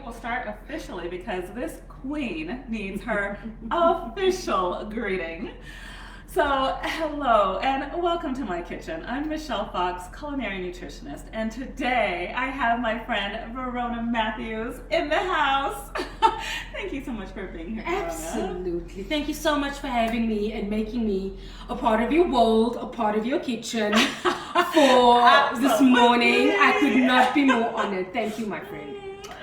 will start officially because this queen needs her official greeting. So, hello and welcome to my kitchen. I'm Michelle Fox, culinary nutritionist, and today I have my friend Verona Matthews in the house. Thank you so much for being here, Verona. Absolutely. Thank you so much for having me and making me a part of your world, a part of your kitchen for this morning. I could not be more honored. Thank you, my friend.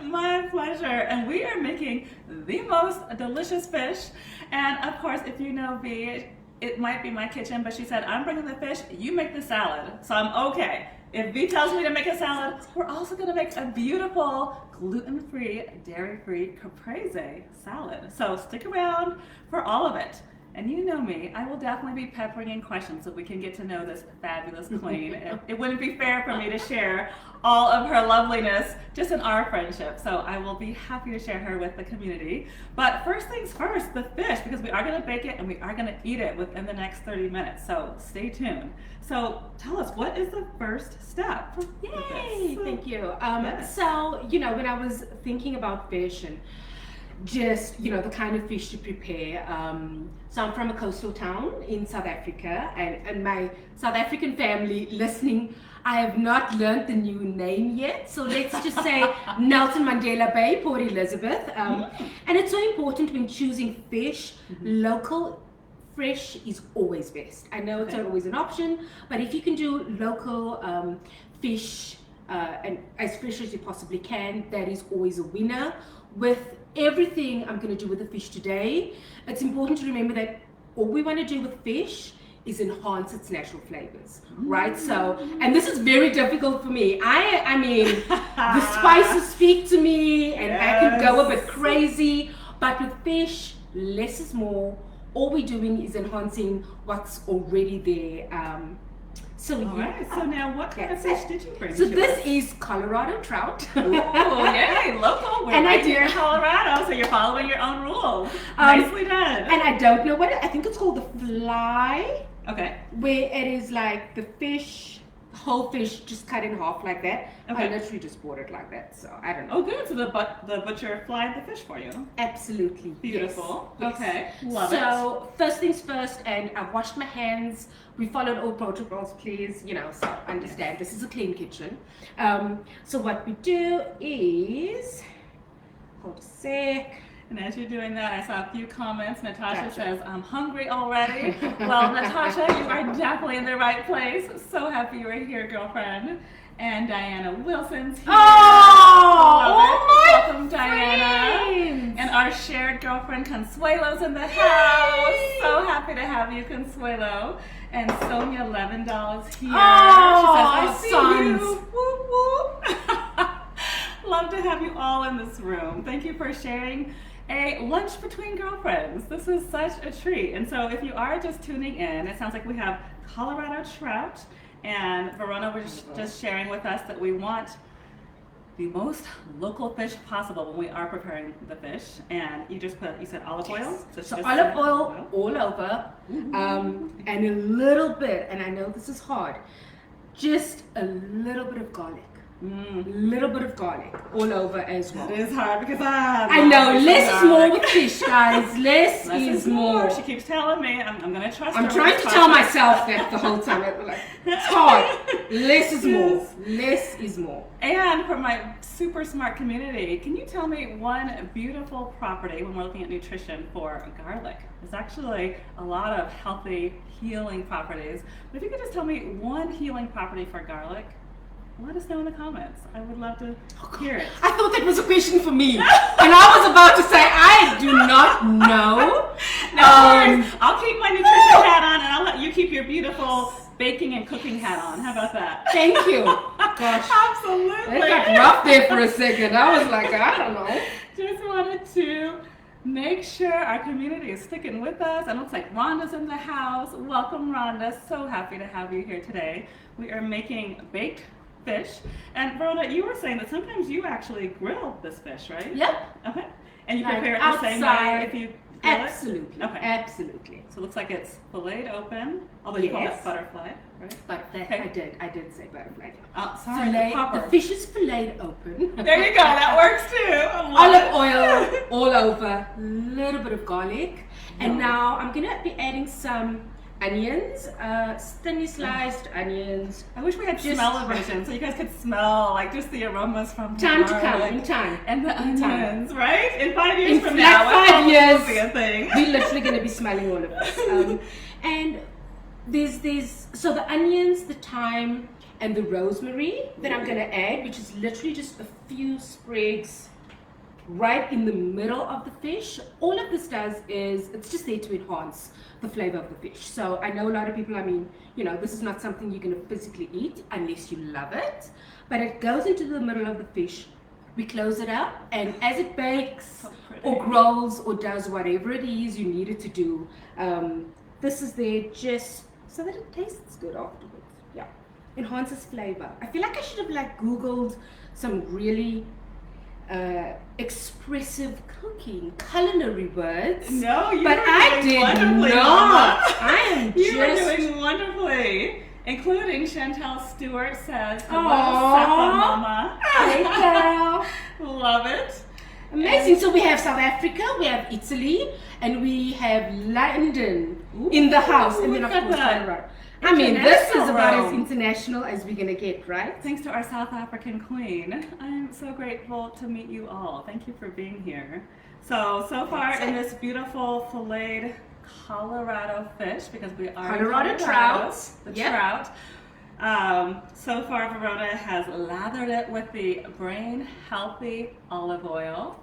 My pleasure. And we are making the most delicious fish. And of course, if you know me, it might be my kitchen, but she said, I'm bringing the fish, you make the salad. So I'm okay. If V tells me to make a salad, we're also going to make a beautiful gluten-free, dairy-free Caprese salad. So stick around for all of it. And you know me, I will definitely be peppering in questions so we can get to know this fabulous queen. It wouldn't be fair for me to share all of her loveliness just in our friendship. So I will be happy to share her with the community. But first things first, the fish, because we are going to bake it and we are going to eat it within the next 30 minutes. So stay tuned. So tell us, what is the first step? Yay! Thank you. Yes. So, you know, when I was thinking about fish and just, you know, the kind of fish to prepare. So I'm from a coastal town in South Africa, and my South African family listening, I have not learned the new name yet. So let's just say Nelson Mandela Bay, Port Elizabeth. And it's so important when choosing fish, local fresh is always best. I know it's not always an option, but if you can do local fish and as fresh as you possibly can, that is always a winner. With everything I'm going to do with the fish today, it's important to remember that all we want to do with fish is enhance its natural flavors, right? So, and this is very difficult for me. I mean, the spices speak to me, and I can go a bit crazy, but with fish, less is more. All we're doing is enhancing what's already there. So Alright, so now what kind of fish did you bring? So this is Colorado trout. Oh, yay, local. We're And right I here in do- Colorado, so you're following your own rules. Nicely done. And I don't know I think it's called the fly, Okay. where it is like the fish, whole fish just cut in half like that. Okay. I literally just bought it like that, so I don't know. Oh, good. So the butcher flied the fish for you. Absolutely. Beautiful. Yes. Okay. Love it. So first things first, and I've washed my hands. We followed all protocols, please, you know, so understand this is a clean kitchen. So what we do is, hold a sec. And as you're doing that, I saw a few comments. Natasha Gotcha. says, I'm hungry already. Well, Natasha, you are definitely in the right place. So happy you are here, girlfriend. And Diana Wilson's here. Love it. Welcome, Diana. friends. And our shared girlfriend Consuelo's in the house. So happy to have you, Consuelo. And Sonia Levendal's here. Oh, she says, I see you. sons. Whoop, whoop. Love to have you all in this room. Thank you for sharing a lunch between girlfriends. This is such a treat. And so if you are just tuning in, it sounds like we have Colorado trout. And Verona was just sharing with us that we want the most local fish possible when we are preparing the fish. And you just put, you said olive oil? So olive oil all over, and a little bit, and I know this is hard, just a little bit of garlic. Little bit of garlic all over as well. It is hard because I know, less is more with fish, guys. Less is more. She keeps telling me. I'm going to trust her. I'm trying to tell myself that the whole time. It's hard. Less is more. Less is more. And for my super smart community, can you tell me one beautiful property when we're looking at nutrition for garlic? There's actually a lot of healthy, healing properties. But if you could just tell me one healing property for garlic, let us know in the comments. I would love to hear it. I thought that was a question for me. And I was about to say, I do not know. No worries. I'll keep my nutrition hat on and I'll let you keep your beautiful baking and cooking hat on. How about that? Thank you. Gosh. Absolutely. It got rough there for a second. I was like, I don't know. Just wanted to make sure our community is sticking with us. And it looks like Rhonda's in the house. Welcome, Rhonda. So happy to have you here today. We are making baked fish. And Verona, you were saying that sometimes you actually grill this fish, right? Yep. Okay. And you Like prepare it the same way outside. if you grill it? Absolutely. Okay. Absolutely. So it looks like it's filleted open, although you call it Yes. butterfly, right? But that Okay. I did say butterfly. Oh, sorry, the The popper. fish is filleted open. There you go, that works too. I love over, a little bit of garlic, and now I'm gonna be adding some onions, thinly sliced onions. I wish we had Just smell-o-vision so you guys could smell like just the aromas from Time to garlic come, in time. and the In time. onions, right? In 5 years In from like now, 5 years, will be a thing. we're literally going to be smelling all of this. And there's so the onions, the thyme, and the rosemary that I'm going to add, which is literally just a few sprigs right in the middle of the fish. All of this does is it's just there to enhance the flavor of the fish. So I know a lot of people, I mean, you know, this is not something you're going to physically eat unless you love it, but it goes into the middle of the fish. We close it up, and as it bakes or grows or does whatever it is you need it to do, this is there just so that it tastes good afterwards. Yeah, enhances flavor. I feel like I should have like Googled some really expressive cooking culinary words. No, you but were I doing did wonderfully, not. Mama. I am You just. were doing wonderfully. Including Chantel Stewart says, hello, Aww. Seppa Mama. Hey, girl. Love it. Amazing. So we have South Africa, we have Italy, and we have London in the house, and then of look at course that. Colorado. I mean, this is about as Rome. international as we're gonna get, right? Thanks to our South African queen. I'm so grateful to meet you all. Thank you for being here. So far in this beautiful filleted Colorado fish, because we are Colorado trout. The Yep. trout. So far, Verona has lathered it with the brain healthy olive oil.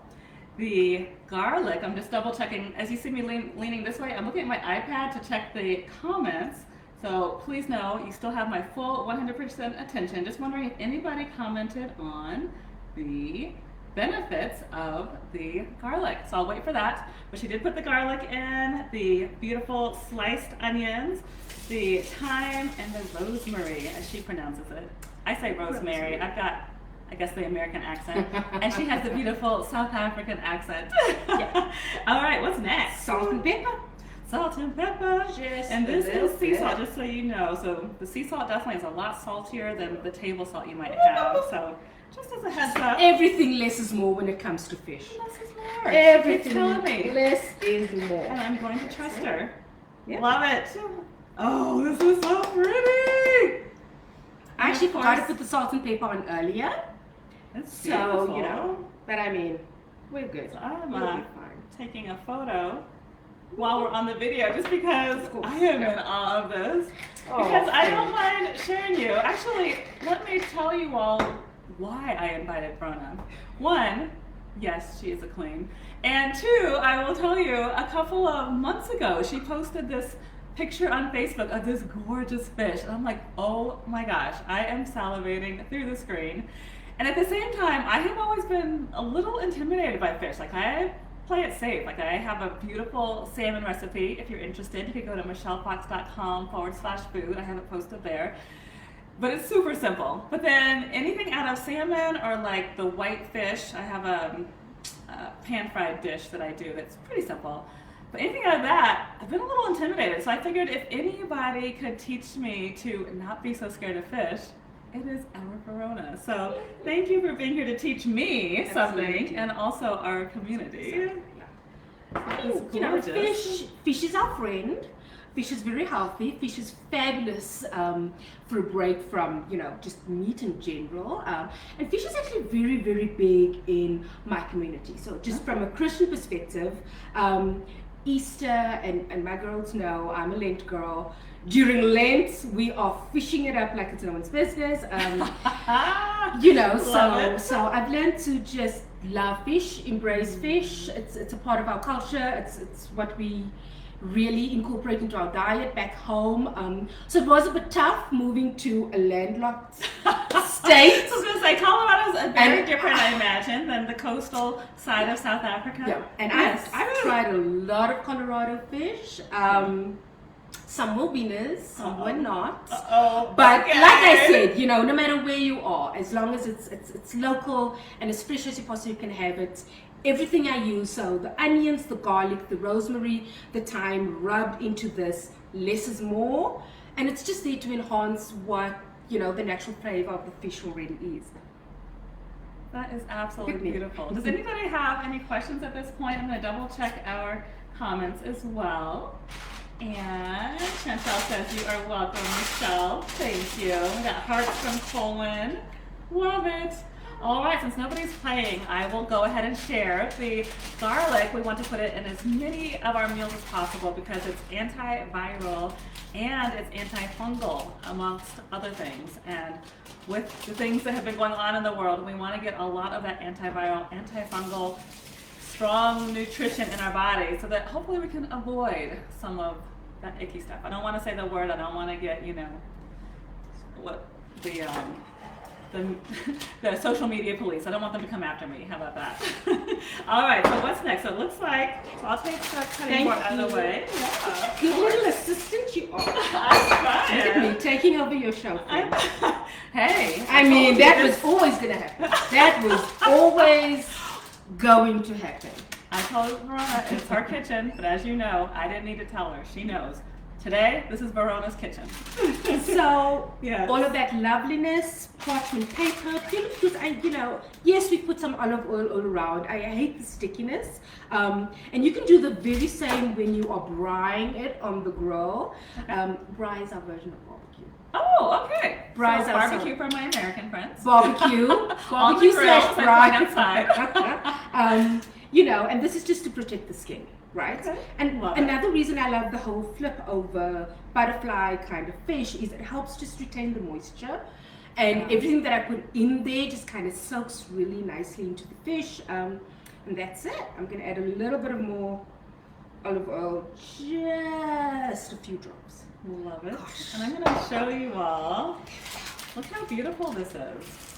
The garlic, I'm just double checking. As you see me leaning this way, I'm looking at my iPad to check the comments. So please know you still have my full 100% attention. Just wondering if anybody commented on the benefits of the garlic. So I'll wait for that. But she did put the garlic in, the beautiful sliced onions, the thyme, and the rosemary, as she pronounces it. I say rosemary. I've got, I guess, the American accent. And she has the beautiful South African accent. Yeah. All right, what's next? Salt and pepper. Salt and pepper. Just And this a little is sea salt, bit. just so you know. So the sea salt definitely is a lot saltier than the table salt you might have. So just as a heads up. Everything less is more when it comes to fish. Less is more. Everything Keep telling me. less is more. And I'm going to trust her. Yeah. Love it. Oh, this is so pretty. I actually Of forgot to course. put the salt and pepper on earlier. It's So, beautiful. you know, but I mean, we're good. So I'm We'll be fine. taking a photo while we're on the video, just because Of course. I am in awe of this. Oh, Because I thanks. don't mind sharing you. Actually, let me tell you all why I invited Brona. One, yes, she is a queen. And two, I will tell you, a couple of months ago, she posted this picture on Facebook of this gorgeous fish. And I'm like, oh my gosh, I am salivating through the screen. And at the same time, I have always been a little intimidated by fish. Like, I play it safe. Like, I have a beautiful salmon recipe. If you're interested, you can go to michellefox.com/food. I have it posted there. But it's super simple. But then anything out of salmon or like the white fish, I have a pan-fried dish that I do that's pretty simple. But anything out of that, I've been a little intimidated. So I figured if anybody could teach me to not be so scared of fish, it is our Verona. So thank you for being here to teach me something, Absolutely. and also our community. It's You know, gorgeous. fish is our friend. Fish is very healthy. Fish is fabulous for a break from, you know, just meat in general. And fish is actually very, very big in my community. So just from a Christian perspective, Easter, and my girls know I'm a Lent girl. During Lent, we are fishing it up like it's no one's business. You know, Love it. so I've learned to just love fish, embrace fish. It's a part of our culture. It's what we really incorporate into our diet back home. So it was a bit tough moving to a landlocked state. I was going to say, Colorado's very And- different, I imagine, than the coastal side of South Africa. Yeah, and Yes. I've tried a lot of Colorado fish. Some were winners, some were not. Oh, But okay. like I said, you know, no matter where you are, as long as it's local and as fresh as you possibly can have it, everything I use, so the onions, the garlic, the rosemary, the thyme rubbed into this, less is more, and it's just there to enhance what, you know, the natural flavor of the fish already is. That is absolutely Look at me. beautiful. Does anybody have any questions at this point? I'm going to double check our comments as well. And Chantel says you are welcome, Michelle. Thank you. We got hearts from Colin. Love it. All right, since nobody's playing, I will go ahead and share the garlic. We want to put it in as many of our meals as possible because it's antiviral and it's antifungal, amongst other things. And with the things that have been going on in the world, we want to get a lot of that antiviral, antifungal, strong nutrition in our body so that hopefully we can avoid some of that icky stuff. I don't want to say the word. I don't want to get, what the social media police. I don't want them to come after me. How about that? All right, so what's next? So it looks like, I'll take the cutting board out of the way. Yeah, Good little assistant you are. I'm trying. Look at me, taking over your show. Hey. I mean, that was always going to happen. That was always going to happen. I told Verona it's her kitchen, but as you know, I didn't need to tell her. She knows. Today, this is Verona's kitchen. So, Yes. all of that loveliness, parchment paper, because yes, we put some olive oil all around. I hate the stickiness. And you can do the very same when you are braising it on the grill. Braise our version of barbecue. Oh, okay. Braise so our barbecue for my American friends. Barbecue. On the Barbecue grill, slash so I'm braise. outside. And this is just to protect the skin, right? Okay. And Love it. another reason I love the whole flip over butterfly kind of fish is it helps just retain the moisture. And Yeah. everything that I put in there just kind of soaks really nicely into the fish. And that's it. I'm going to add a little bit of more olive oil, just a few drops. Love it. Gosh. And I'm going to show you all. Look how beautiful this is.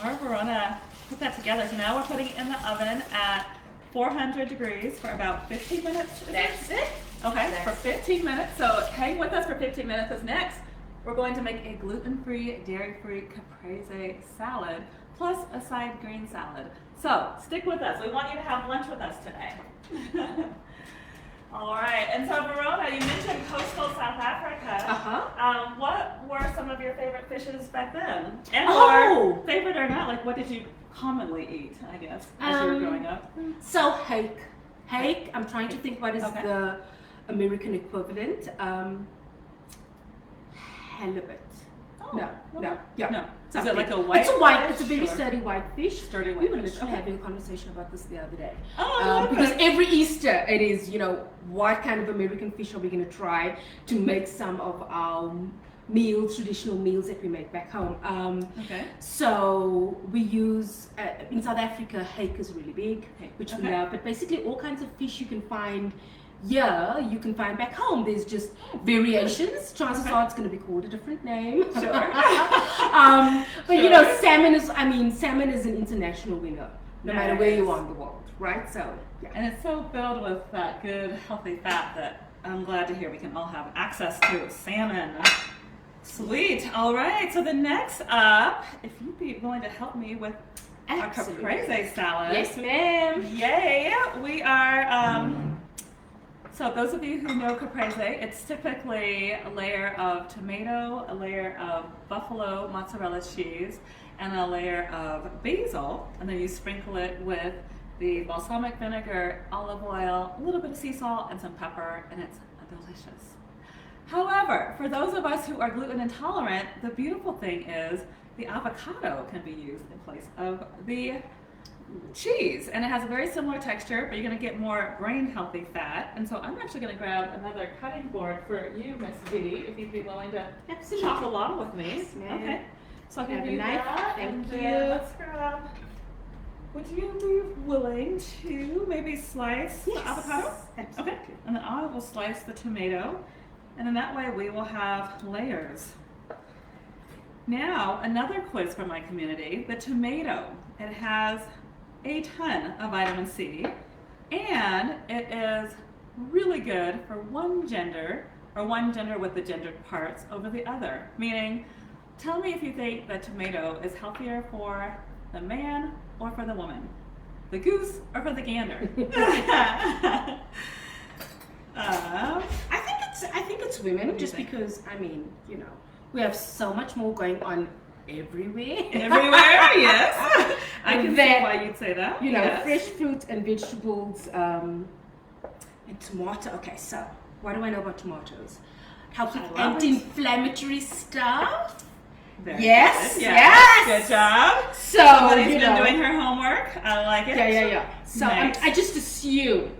Our Verona put that together. So now we're putting it in the oven at 400 degrees for about 15 minutes. That's it. Okay, That's for 15 minutes. So hang with us for 15 minutes because next we're going to make a gluten-free, dairy-free caprese salad plus a side green salad. So stick with us. We want you to have lunch with us today. All right, and so Verona, you mentioned coastal South Africa. Uh-huh. What were some of your favorite fishes back then? And Oh! or favorite or not, like what did you commonly eat, I guess, as you were growing up? So hake. I'm trying to think what is Okay. the American equivalent. Halibut. Oh, No. Yeah. No. Is Something. it like a white It's a white. fish, It's a very or- sturdy white fish. Sturdy We white were fish, literally okay. having a conversation about this the other day. Oh, I love Because it. every Easter it is, what kind of American fish are we going to try to make some of our meals, traditional meals that we make back home. Okay. So we use, in South Africa, hake is really big, which we Okay. love, but basically all kinds of fish you can find here, you can find back home. There's just variations. Chances are it's going to be called a different name. Sure. But Sure. salmon is an international winner, no matter where you are in the world, right? So, yeah. And it's so filled with that good, healthy fat that I'm glad to hear we can all have access to salmon. Sweet. All right. So the next up, if you'd be willing to help me with our Absolutely. caprese salad. Yes, ma'am. Yay. We are, so those of you who know caprese, it's typically a layer of tomato, a layer of buffalo mozzarella cheese, and a layer of basil. And then you sprinkle it with the balsamic vinegar, olive oil, a little bit of sea salt, and some pepper, and it's delicious. However, for those of us who are gluten intolerant, the beautiful thing is the avocado can be used in place of the cheese, and it has a very similar texture, but you're going to get more brain healthy fat. And so I'm actually going to grab another cutting board for you, Miss V, if you'd be willing to Absolutely. chop along with me. Yes, ma'am. Okay. So I can Grab a do knife. that. Thank and you. then let's grab. Would you be willing to maybe slice the avocado? Absolutely. Okay. And then I will slice the tomato, and then that way we will have layers. Now, another quiz from my community. The tomato, it has a ton of vitamin C, and it is really good for one gender, or one gender with the gendered parts over the other. Meaning, tell me if you think that tomato is healthier for the man or for the woman, the goose or for the gander. I think it's women, What do you just think? because we have so much more going on everywhere. Everywhere, yes. I can see That, why you'd say that. You know, yes. fresh fruit and vegetables, and tomato. Okay, so what do I know about tomatoes? Helps with I love it. anti-inflammatory stuff. Very Yes, good. yes. Good job. So, Somebody's you been know, doing her homework. I like it. yeah. So Nice. I just assume.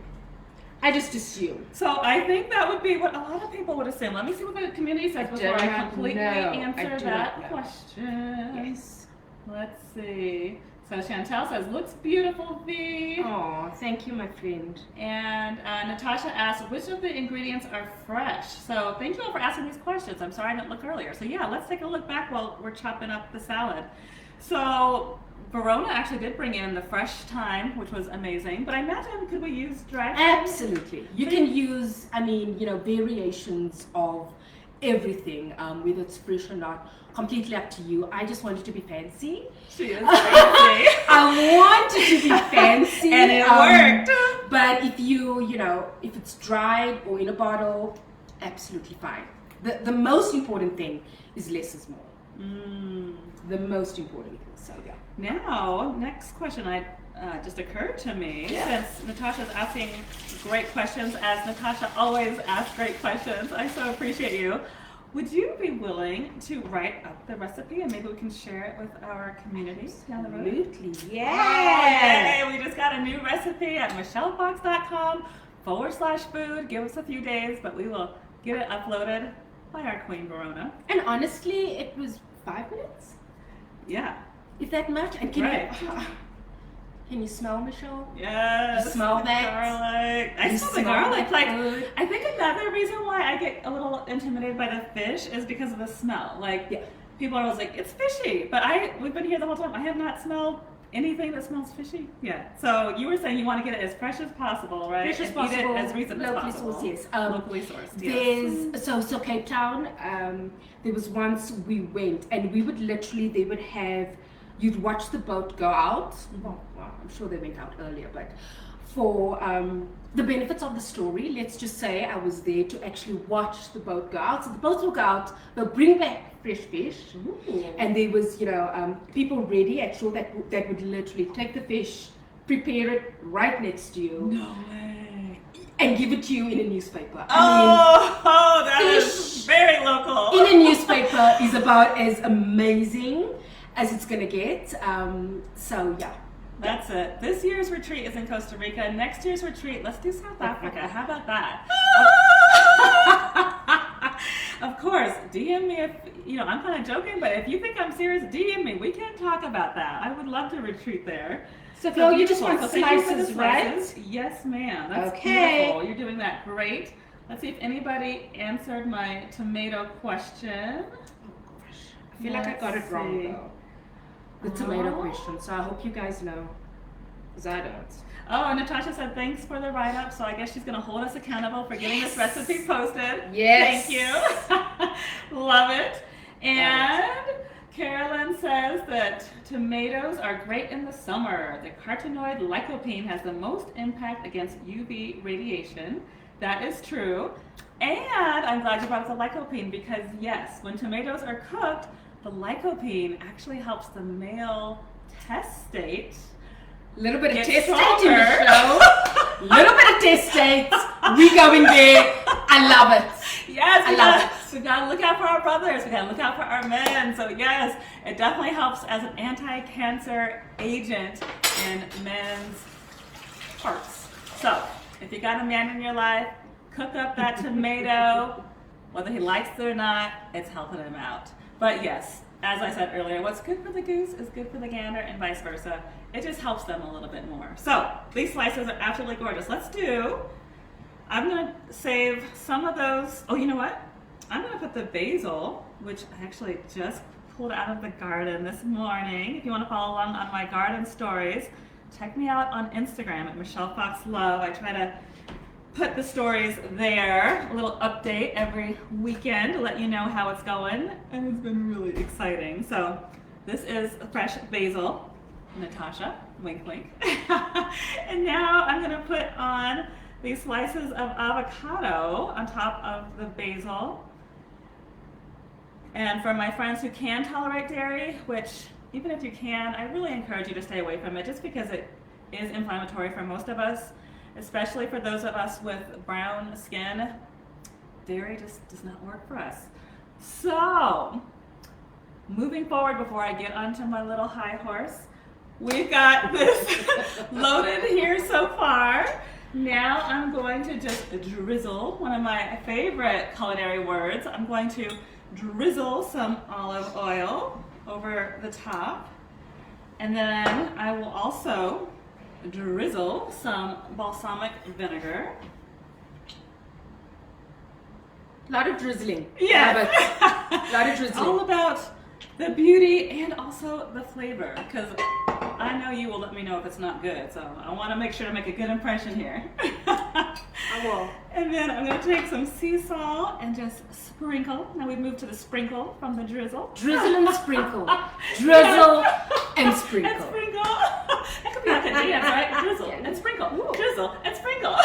So I think that would be what a lot of people would assume. Let me see what the community says before I completely answer that question. Yes. Let's see. So Chantel says, looks beautiful, V. Oh, thank you, my friend. And Natasha asked, which of the ingredients are fresh? So thank you all for asking these questions. I'm sorry I didn't look earlier. So yeah, let's take a look back while we're chopping up the salad. So Verona actually did bring in the fresh thyme, which was amazing. But I imagine, could we use dried thyme? Absolutely. You can use, variations of everything, whether it's fresh or not. Completely up to you. I just wanted to be fancy. She is fancy. I wanted to be fancy. And it worked. But if if it's dried or in a bottle, absolutely fine. The most important thing is less is more. The most important thing. So yeah. Now, next question just occurred to me, since Natasha's asking great questions, as Natasha always asks great questions. I so appreciate you. Would you be willing to write up the recipe and maybe we can share it with our community down the road? Absolutely, Yeah. yeah. Oh, yay. We just got a new recipe at michellefox.com/food. Give us a few days, but we will get it uploaded by our Queen Verona. And honestly, it was 5 minutes, Yeah. if that much. And can you smell, Michelle? Yes. You smell that? Garlic. I You smell the smell garlic. that Like, food? I think another reason why I get a little intimidated by the fish is because of the smell. Like, Yeah. people are always like, it's fishy. But we've been here the whole time. I have not smelled anything that smells fishy. Yeah. So you were saying you want to get it as fresh as possible, right? Fresh as And possible, eat it as recent as locally possible. sourced, yes. Locally sourced, yes. There's so Cape Town. There was once we went, and we would literally, they would have, you'd watch the boat go out. Well, I'm sure they went out earlier, but for the benefits of the story, let's just say I was there to actually watch the boat go out. So the boats will go out, they'll bring back fresh fish, and there was, people ready at shore that would literally take the fish, prepare it right next to you, No way. and give it to you in a newspaper. That is fish very local. In a newspaper is about as amazing as it's gonna get. So yeah. That's it. This year's retreat is in Costa Rica. Next year's retreat, let's do South Africa. How about that? Of course, DM me if, I'm kind of joking, but if you think I'm serious, DM me. We can talk about that. I would love to retreat there. So Phil, you just beautiful. want So thank you for the slices, right? slices. Yes, ma'am. That's Okay. beautiful. You're doing that great. Let's see if anybody answered my tomato question. I feel like I got it wrong see. though. The tomato Oh. question. So I hope you guys know, because I don't. Oh, and Natasha said thanks for the write-up, so I guess she's going to hold us accountable for getting this recipe posted. Yes. Thank you. Love it. And Carolyn says that tomatoes are great in the summer. The carotenoid lycopene has the most impact against UV radiation. That is true. And I'm glad you brought up the lycopene because yes, when tomatoes are cooked, the lycopene actually helps the male testate. Little bit of Get testate in stronger. the show. Little bit of testate. We going there. I love it. Yes, I love we gotta look out for our brothers. We gotta look out for our men. So yes, it definitely helps as an anti-cancer agent in men's parts. So if you got a man in your life, cook up that tomato, whether he likes it or not, it's helping him out. But yes, as I said earlier, what's good for the goose is good for the gander and vice versa. It just helps them a little bit more. So these slices are absolutely gorgeous. I'm gonna save some of those. Oh, you know what? I'm gonna put the basil, which I actually just pulled out of the garden this morning. If you wanna follow along on my garden stories, check me out on Instagram at Michelle Fox Love. I try to put the stories there, a little update every weekend to let you know how it's going, and it's been really exciting. So this is fresh basil, Natasha, wink wink. And now I'm gonna put on these slices of avocado on top of the basil. And for my friends who can tolerate dairy, which even if you can, I really encourage you to stay away from it just because it is inflammatory for most of us, especially for those of us with brown skin. Dairy just does not work for us. So, moving forward before I get onto my little high horse, we've got this loaded here so far. Now I'm going to just drizzle, one of my favorite culinary words. I'm going to drizzle some olive oil over the top. And then I will also drizzle some balsamic vinegar. A lot of drizzling. Yes. A lot of drizzling. All about the beauty and also the flavor, because I know you will let me know if it's not good, so I want to make sure to make a good impression here. I will. And then I'm going to take some sea salt and just sprinkle. Now we've moved to the sprinkle from the drizzle. Drizzle and sprinkle. Drizzle and sprinkle. And sprinkle. That could be like a dance, right? Drizzle and sprinkle. Ooh. Drizzle and sprinkle.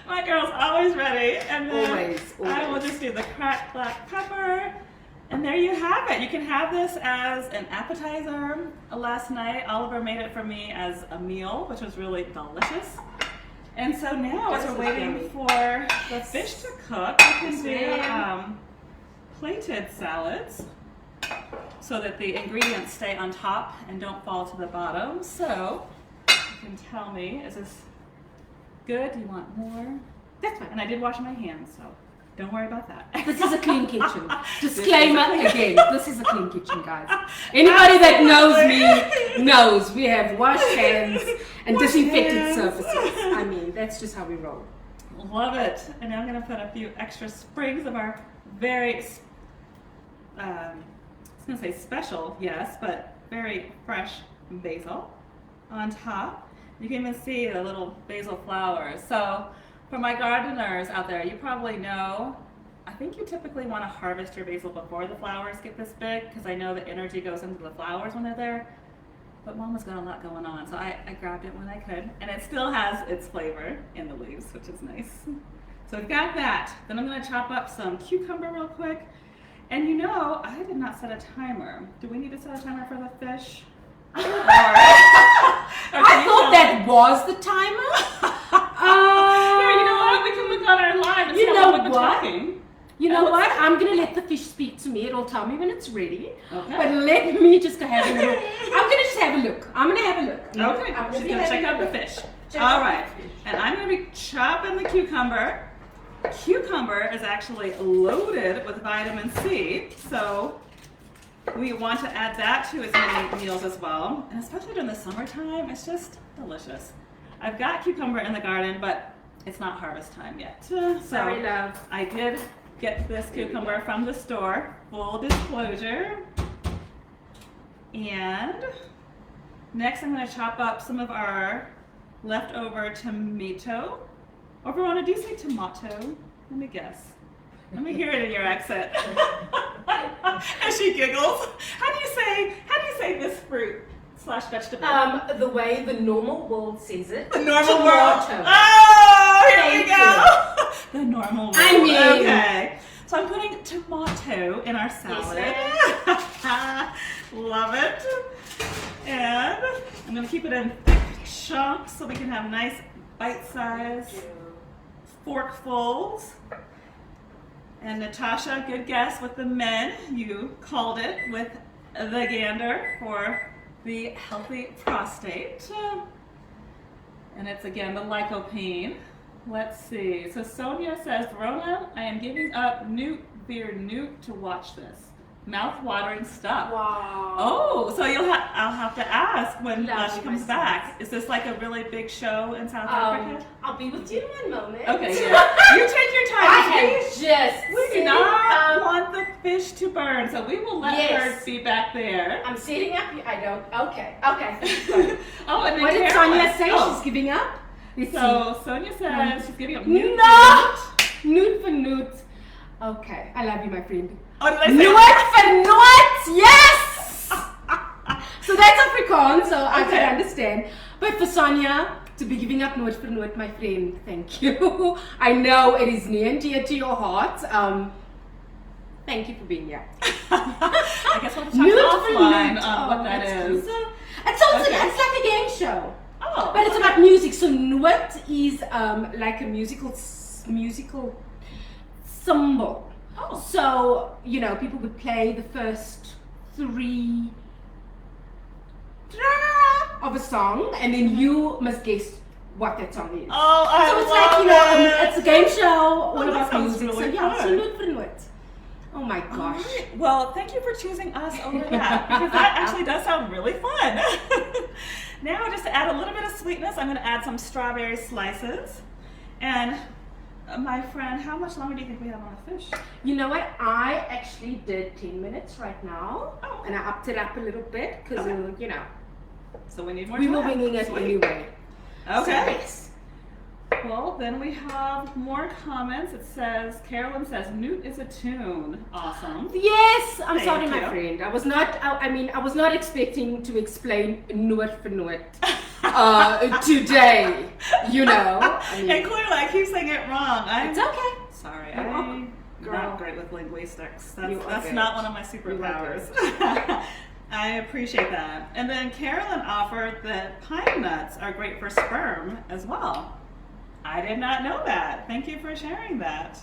My girl's always ready. And then Always. I will just do the cracked black pepper. And there you have it. You can have this as an appetizer. Last night, Oliver made it for me as a meal, which was really delicious. And so now, as we're waiting for the fish to cook, we can do plated salads so that the ingredients stay on top and don't fall to the bottom. So you can tell me, is this good? Do you want more? That's fine. And I did wash my hands, so don't worry about that. This is a clean kitchen. Disclaimer again, this is a clean kitchen, guys. Anybody that knows me knows we have washed hands and disinfected surfaces. I mean, that's just how we roll. Love it. And now I'm going to put a few extra sprigs of our very, I was going to say special, yes, but very fresh basil on top. You can even see the little basil flowers. So for my gardeners out there, you probably know, I think you typically want to harvest your basil before the flowers get this big, because I know the energy goes into the flowers when they're there. But Mama's got a lot going on, so I grabbed it when I could. And it still has its flavor in the leaves, which is nice. So we've got that. Then I'm going to chop up some cucumber real quick. And you know, I did not set a timer. Do we need to set a timer for the fish? Or I thought that was the timer. No, you know what? We can look on our live and see how long we've been talking. You know what? I'm gonna let the fish speak to me. It'll tell me when it's ready. Okay. But let me just have a look. I'm gonna just have a look. I'm gonna have a look. Okay. She's gonna check out the fish. All right. And I'm gonna be chopping the cucumber. Cucumber is actually loaded with vitamin C, so we want to add that to as many meals as well. And especially during the summertime, it's just delicious. I've got cucumber in the garden, but it's not harvest time yet. Sorry, love. I did get this cucumber from the store, full disclosure. And next I'm going to chop up some of our leftover tomato. Or if we want to do say tomato, let me guess. Let me hear it in your accent. As she giggles. How do you say this fruit / vegetable? The way the normal world says it. The normal tomato. world. Oh, here we Thank go. The normal world. I mean. Okay. So I'm putting tomato in our salad. Yes, Love it. And I'm going to keep it in thick chunks so we can have nice bite-sized forkfuls. And Natasha, good guess with the men. You called it with the gander for the healthy prostate. And it's again the lycopene. Let's see. So Sonia says, Verona, I am giving up Newt beer Newt to watch this. Mouth-watering stuff. Wow. Oh, so I'll have to ask when she comes myself. back. Is this like a really big show in South Africa? I'll be with you in a moment. Okay, yeah. You take your time. I have just. We do not want the fish to burn, so we will let Yes. her be back there. I'm setting up. I don't. Okay. Oh, and then What did Carolyn- Sonia say? oh, She's giving up? Let's So Sonia says she's giving up. No! Nude for nude. Okay. I love you, my friend. Oh, did I say Nude for nude! Yes! So that's Afrikaans, so I Okay. can understand. But for Sonia to be giving up nude for nude, my friend, thank you. I know it is near and dear to your heart. Thank you for being here. I guess we'll have to Nude talk for offline nude. on what that that's is. cute. It sounds Okay. like, it's like a game show. Oh, But it's about music. So nuot is like a musical symbol. Oh. So, you know, people would play the first three of a song, and then you must guess what that song is. Oh, I So it's love like, you know, it. it's a game show, all that about sounds music. really so yeah, so fun. nuot for nuot. Oh my All gosh. right. Well, thank you for choosing us over that, because that actually does sound really fun. Now, just to add a little bit of sweetness, I'm going to add some strawberry slices. And my friend, how much longer do you think we have on the fish? You know what? I actually did 10 minutes right now, Oh. and I upped it up a little bit because, Okay. you know, So we need more we were time. winging it Sweet. anyway. So, Okay. yes. Well, then we have more comments. It says, Carolyn says, Newt is a tune. Awesome. Yes, I'm Thank sorry, my you. friend. I was not. I was not expecting to explain nuot for nuot today. You know. I mean, And clearly, I keep saying it wrong. it's okay. Sorry, You're I'm welcome, girl. not great with linguistics. You are That's good. not one of my You are superpowers. I appreciate that. And then Carolyn offered that pine nuts are great for sperm as well. I did not know that. Thank you for sharing that.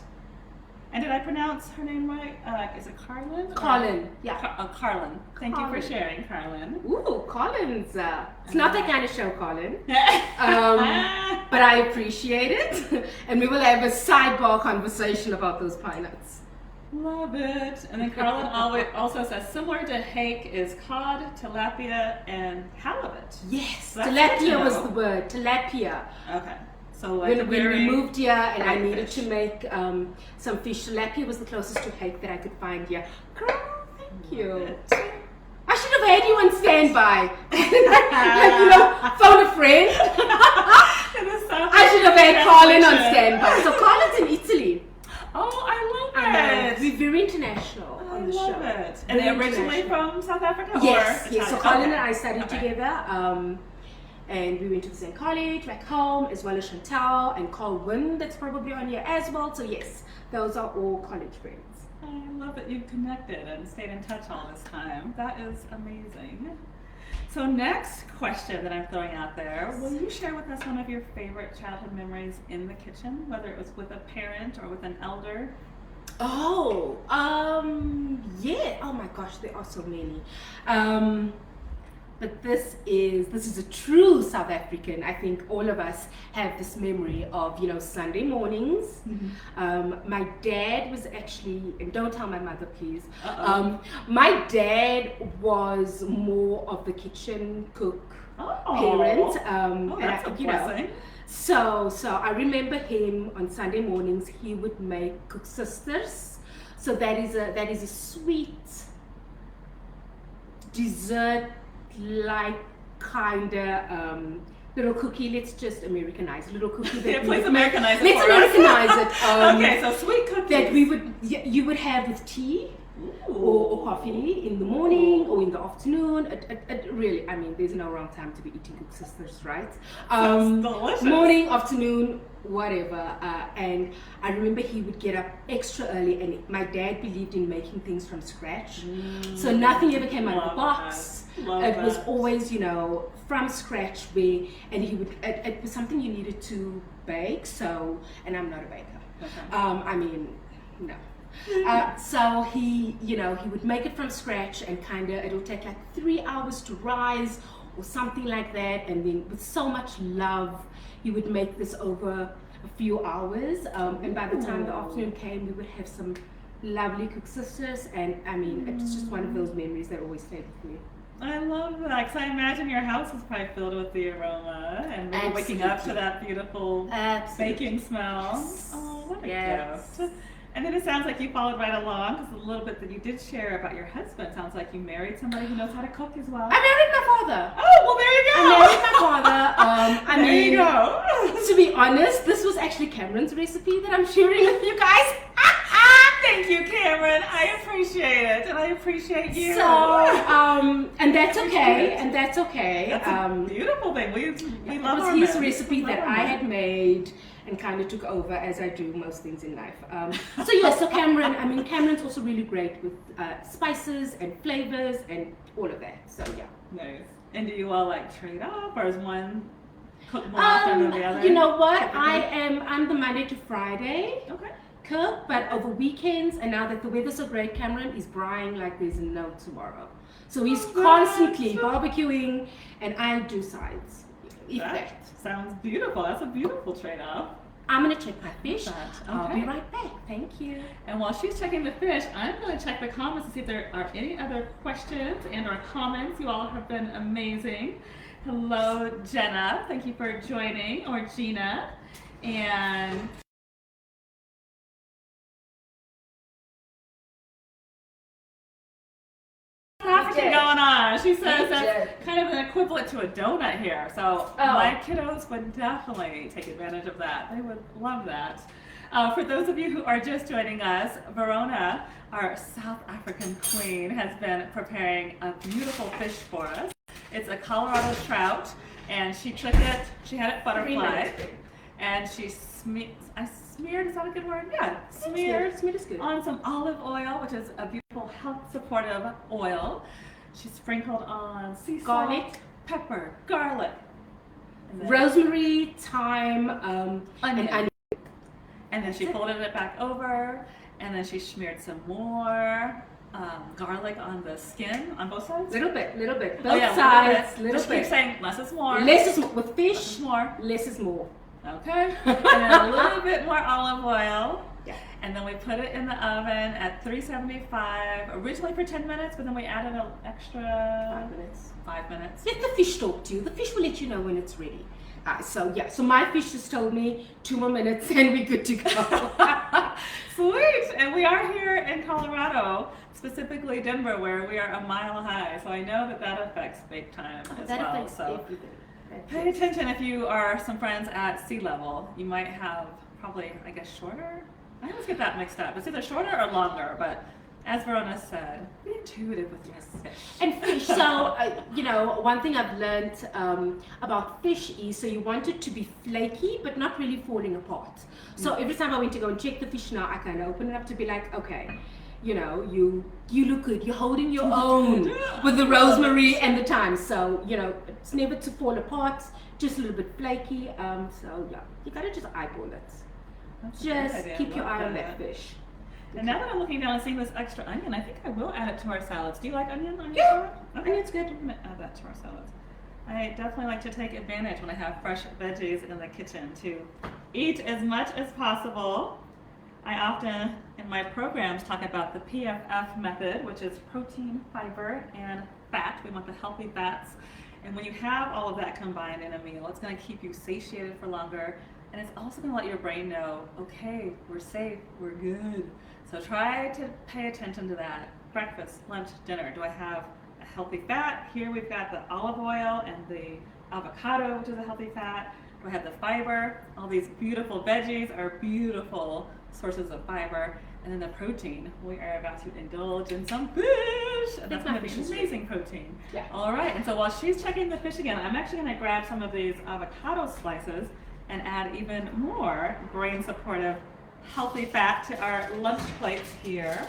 And did I pronounce her name right? Is it Carlin? Colin. Yeah. Carlin. Thank you Carlin. for sharing, Carlin. Ooh, Colin's. It's not that kind of show, Colin. But I appreciate it, and we will have a sidebar conversation about those pine nuts. Love it. And then Carlin also says similar to hake is cod, tilapia, and halibut. Yes, That's good to tilapia was know. the word. Tilapia. Okay. So like When we moved here and I fried needed fish. to make some fish, tilapia was the closest to hake that I could find here. Girl, thank you. I should have had you on standby. Like, you know, phone a friend. I should have had Colin on standby. So Colin's in Italy. Oh, I love And it. we're very international I on the love show. it. And they Very originally international. from South Africa? Yes, or yes. So Italian? Colin Okay. and I studied Okay. together, and we went to the same college back home, as well as Chantal and Colwyn, that's probably on here as well. So yes, those are all college friends. I love that you've connected and stayed in touch all this time. That is amazing. So next question that I'm throwing out there, will you share with us one of your favorite childhood memories in the kitchen, whether it was with a parent or with an elder? Oh, yeah. Oh my gosh, there are so many. But this is a true South African. I think all of us have this memory of, you know, Sunday mornings. My dad was actually, and don't tell my mother, please. My dad was more of the kitchen cook parent. Oh, that's a you know, blessing. so I remember him on Sunday mornings. He would make cook sisters. So that is a sweet dessert like kinda little cookie. Let's just Americanize little cookie. That Yeah, we please would make. Americanize it Let's for us. Americanize it. Okay, so sweet cookies. That you would have with tea. Ooh. Or coffee in the morning or in the afternoon. It really, I mean, there's no wrong time to be eating cook sisters, right? Sounds delicious. Morning, afternoon, whatever. And I remember he would get up extra early, and my dad believed in making things from scratch. So nothing ever came out of the box. Love It was that. always, you know, from scratch. And he would. It was something you needed to bake. So, and I'm not a baker. Okay. I mean, no. So he would make it from scratch, and it'll take like 3 hours to rise or something like that, and then with so much love he would make this over a few hours, and by the time the afternoon came, we would have some lovely cook sisters, and I mean, it's just one of those memories that always stayed with me. I love that, because I imagine your house is probably filled with the aroma and maybe waking up to that beautiful baking smell. Yes. Oh, what a Yes. gift. And then it sounds like you followed right along, because a little bit that you did share about your husband sounds like you married somebody who knows how to cook as well. I married my father. Oh, well, there you go. I married my father. There you go. To be honest, this was actually Cameron's recipe that I'm sharing with you guys. Thank you, Cameron. I appreciate it, and I appreciate you. So, and that's okay, and that's okay. That's a beautiful thing. We love it our was his men. recipe We that love our I men. had made and kind of took over as I do most things in life. So yeah, so Cameron, I mean, Cameron's also really great with spices and flavors and all of that. So yeah. Nice. And do you all like trade off, or is one cook more often than the other? You know what? Typically? I'm the Monday to Friday Okay. cook, but over weekends, and now that the weather's so great, Cameron is braaiing like there's no tomorrow. So he's constantly barbecuing, and I do sides. If that. Sounds beautiful. That's a beautiful trade-off. I'm gonna check my fish. Okay. I'll be right back. Thank you. And while she's checking the fish, I'm going to check the comments to see if there are any other questions and or comments. You all have been amazing. Hello, Jenna. Thank you for joining, or Gina. And African going on. She says that's kind of an equivalent to a donut here. So my kiddos would definitely take advantage of that. They would love that. For those of you who are just joining us, Verona, our South African queen, has been preparing a beautiful fish for us. It's a Colorado trout, and she took it, she had it butterflied, and she smeared, is that a good word? Yeah, smeared is good. on some olive oil, which is a beautiful health supportive oil. She sprinkled on sea salt, Garlic, pepper, garlic, and then rosemary, thyme, onion. and And then she folded it back over, and then she smeared some more garlic on the skin on both sides. little bit, both Oh, yeah, sides, little little Just keep bit. saying less is more. Less is more with Less fish. is more. Less is more. Okay. And then a little bit more olive oil. Yeah. And then we put it in the oven at 375, originally for 10 minutes, but then we added an extra 5 minutes. 5 minutes. Let the fish talk to you. The fish will let you know when it's ready. So my fish just told me 2 more minutes and we're good to go. Sweet. And we are here in Colorado, specifically Denver, where we are a mile high. So I know that that affects bake time as That well. affects So everything. pay attention if you are some friends at sea level. You might have probably, I guess, shorter. I always get that mixed up. It's either shorter or longer, but as Verona said, be intuitive with your fish. And fish, so, one thing I've learned about fish is, so you want it to be flaky, but not really falling apart. So every time I went to go and check the fish now, I kind of open it up to be like, okay, you look good. You're holding your own with the rosemary and the thyme. So, it's never to fall apart, just a little bit flaky. So, yeah, you got to just eyeball it. That's a great Just idea. keep your Love eye on that fish. And now that I'm looking down and seeing this extra onion, I think I will add it to our salads. Do you like onion on your Yeah, salad? Okay. onion's good. I'm gonna add that to our salads. I definitely like to take advantage when I have fresh veggies in the kitchen to eat as much as possible. I often, in my programs, talk about the Pff method, which is protein, fiber, and fat. We want the healthy fats. And when you have all of that combined in a meal, it's going to keep you satiated for longer. And it's also going to let your brain know, okay, we're safe, we're good. So try to pay attention to that. Breakfast, lunch, dinner. Do I have a healthy fat? Here we've got the olive oil and the avocado, which is a healthy fat. Do I have the fiber? All these beautiful veggies are beautiful sources of fiber. And then the protein. We are about to indulge in some fish. That's going to be amazing protein. Yeah. All right. And so while she's checking the fish again, I'm actually going to grab some of these avocado slices and add even more brain supportive healthy fat to our lunch plates here.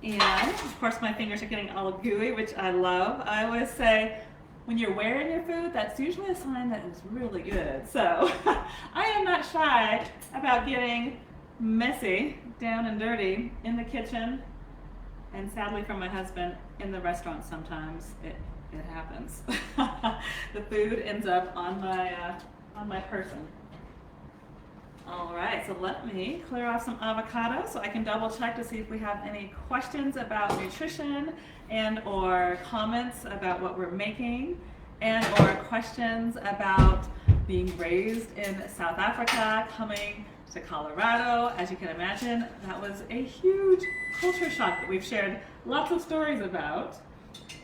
And of course my fingers are getting all gooey, which I love. I always say when you're wearing your food, that's usually a sign that it's really good. So I am not shy about getting messy, down and dirty in the kitchen, and sadly for my husband, in the restaurant sometimes it happens. The food ends up on my person. All right, so let me clear off some avocado so I can double check to see if we have any questions about nutrition and or comments about what we're making and or questions about being raised in South Africa, coming to Colorado. As you can imagine, that was a huge culture shock that we've shared lots of stories about.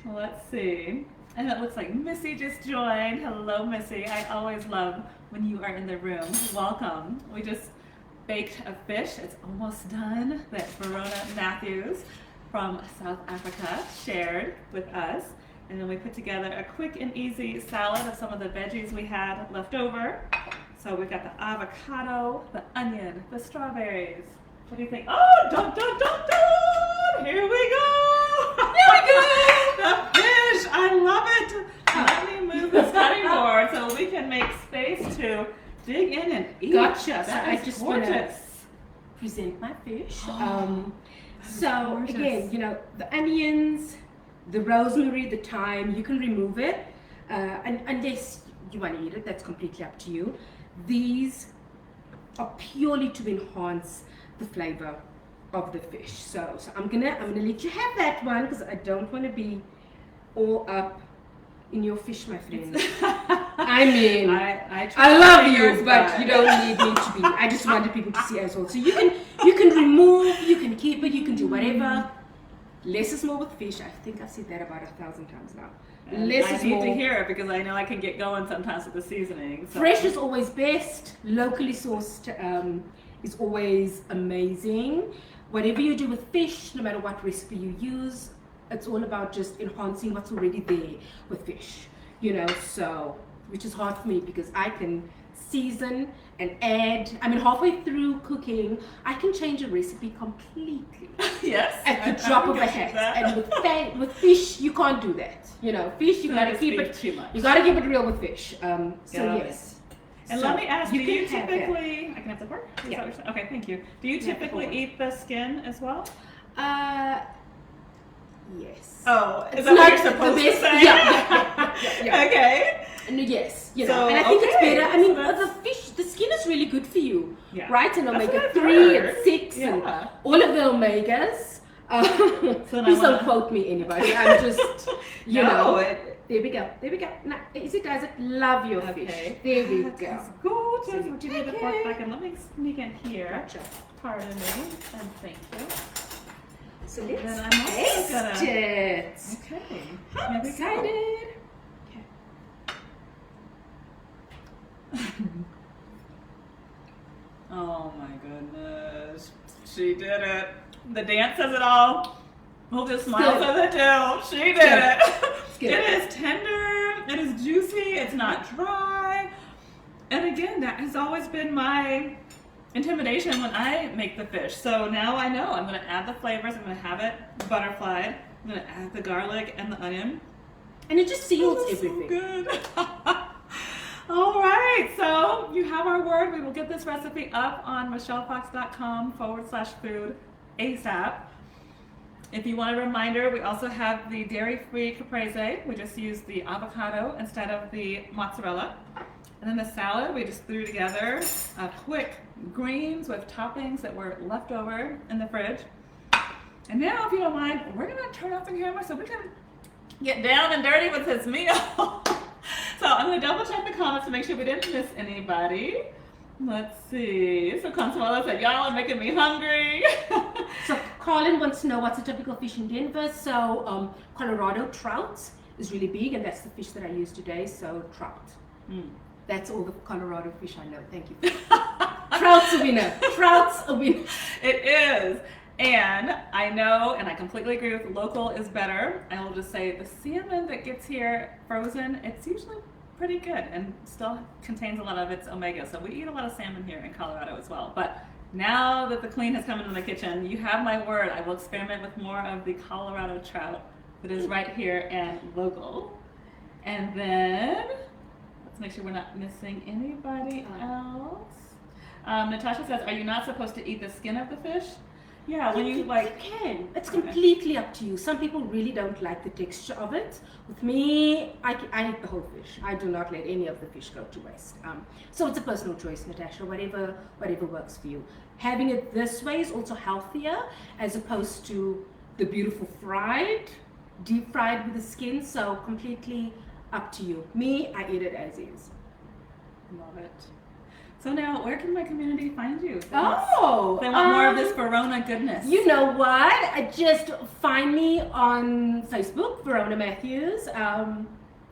Let's see. And it looks like Missy just joined. Hello, Missy. I always love when you are in the room. Welcome. We just baked a fish. It's almost done that Verona Matthews from South Africa shared with us. And then we put together a quick and easy salad of some of the veggies we had left over. So we've got the avocado, the onion, the strawberries. What do you think? Oh, dun, dun, dun, dun! Here we go! There we go! The fish! I love it! Let me move this cutting board so we can make space to dig in and eat. Gotcha. So That I is just want to gorgeous. present my fish. That's So gorgeous. again, you know, the onions, the rosemary, the thyme, you can remove it. And unless you want to eat it, that's completely up to you. These are purely to enhance the flavor of the fish. So I'm gonna let you have that one because I don't want to be all up in your fish, my friend. I mean, I love you, but you don't need me to be. I just wanted people to see as well. So you can remove, you can keep it, you can do whatever. Less is more with fish. I think I've said that about 1,000 times now. Less I is need more. to hear it because I know I can get going sometimes with the seasoning. So. Fresh is always best. Locally sourced is always amazing. Whatever you do with fish, no matter what recipe you use, it's all about just enhancing what's already there with fish. You know, so which is hard for me because I can season and add. I mean, halfway through cooking, I can change a recipe completely. Yes. At the drop of a hat. And with fish, you can't do that. You know, fish, you gotta keep it. Too much. You gotta keep it real with fish. So yes. And So let me ask, do you can have typically? I can have the fork. Is Yeah. that what you're saying? Okay, thank you. Do you Yeah, typically fork. eat the skin as well? Yes. Oh, is It's that what not you're the supposed to best- say? yeah. Okay. No, yes, you know, So, and I think it's okay, better. I mean, so that's- the fish, the skin is really good for you, Yeah. right? And That's what omega I've 3 and heard. 6 Yeah. and all of the omegas. So now Please I don't wanna- quote me, anybody. I'm just, you No, know. it- There we go. There we go. Now, is it guys that love your Okay. fish? There we That go. is gorgeous. So you We'll give you the take fork it. back and let me sneak in here. Gotcha. Pardon me and thank you. So let's Then I'm also taste gonna- it. Okay. I'm Here we go. excited. Oh my goodness. She did it. The dance says it all. Well, the smile Good. says it too. She did Good. it. Good. It is tender. It is juicy. It's not dry. And again, that has always been my intimidation when I make the fish. So now I know I'm going to add the flavors. I'm going to have it butterflied. I'm going to add the garlic and the onion. And it just seals Oh, that's everything. So good. All right, so you have our word. We will get this recipe up on michellefox.com/food ASAP. If you want a reminder, we also have the dairy-free Caprese. We just used the avocado instead of the mozzarella. And then the salad, we just threw together quick greens with toppings that were left over in the fridge. And now, if you don't mind, we're gonna turn off the camera so we can get down and dirty with his meal. So I'm gonna double check the comments to make sure we didn't miss anybody. Let's see. So Consuelo said, y'all are making me hungry. So Colin wants to know what's a typical fish in Denver. So Colorado trout is really big, and that's the fish that I used today. So trout. That's all the Colorado fish I know. Thank you. Trout's a winner. Trout's a winner. It is. And I know, and I completely agree with local is better. I will just say the salmon that gets here frozen, it's usually pretty good and still contains a lot of its omega. So we eat a lot of salmon here in Colorado as well. But now that the queen has come into the kitchen, you have my word. I will experiment with more of the Colorado trout that is right here and local. And then, let's make sure we're not missing anybody else. Natasha says, are you not supposed to eat the skin of the fish? Yeah, when you like... You can. It's completely up to you. Some people really don't like the texture of it. With me, I eat the whole fish. I do not let any of the fish go to waste. So it's a personal choice, Natasha, whatever works for you. Having it this way is also healthier as opposed to the beautiful deep fried with the skin. So completely up to you. Me, I eat it as is. Love it. So now, where can my community find you? They Oh! want more of this Verona goodness. You know what? Just find me on Facebook, Verona Matthews.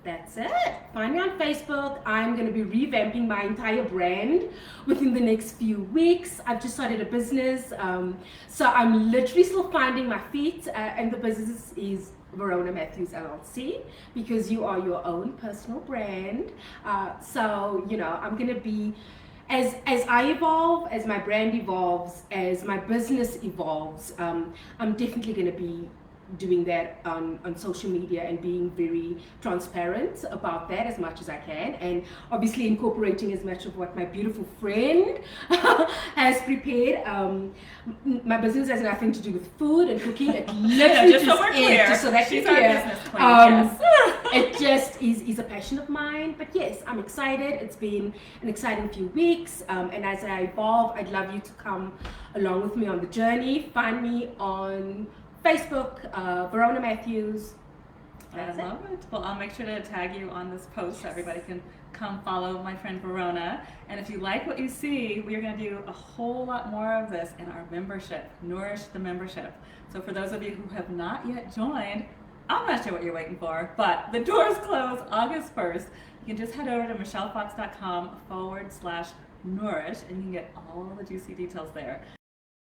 That's it. Find me on Facebook. I'm going to be revamping my entire brand within the next few weeks. I've just started a business. So I'm literally still finding my feet. And the business is Verona Matthews LLC, because you are your own personal brand. So, you know, I'm going to be, as I evolve, as my brand evolves, as my business evolves, I'm definitely going to be doing that on social media and being very transparent about that as much as I can, and obviously incorporating as much of what my beautiful friend has prepared. My business has nothing to do with food and cooking. It literally just so we're clear, just so that she's you're our clear. business queen, yes. It just is a passion of mine. But yes, I'm excited. It's been an exciting few weeks, and as I evolve, I'd love you to come along with me on the journey. Find me on Facebook, Verona Matthews. I love it. Well, I'll make sure to tag you on this post so everybody can come follow my friend Verona. And if you like what you see, we are going to do a whole lot more of this in our membership, Nourish the Membership. So for those of you who have not yet joined, I'm not sure what you're waiting for, but the doors close August 1st. You can just head over to michellefox.com/nourish, and you can get all the juicy details there.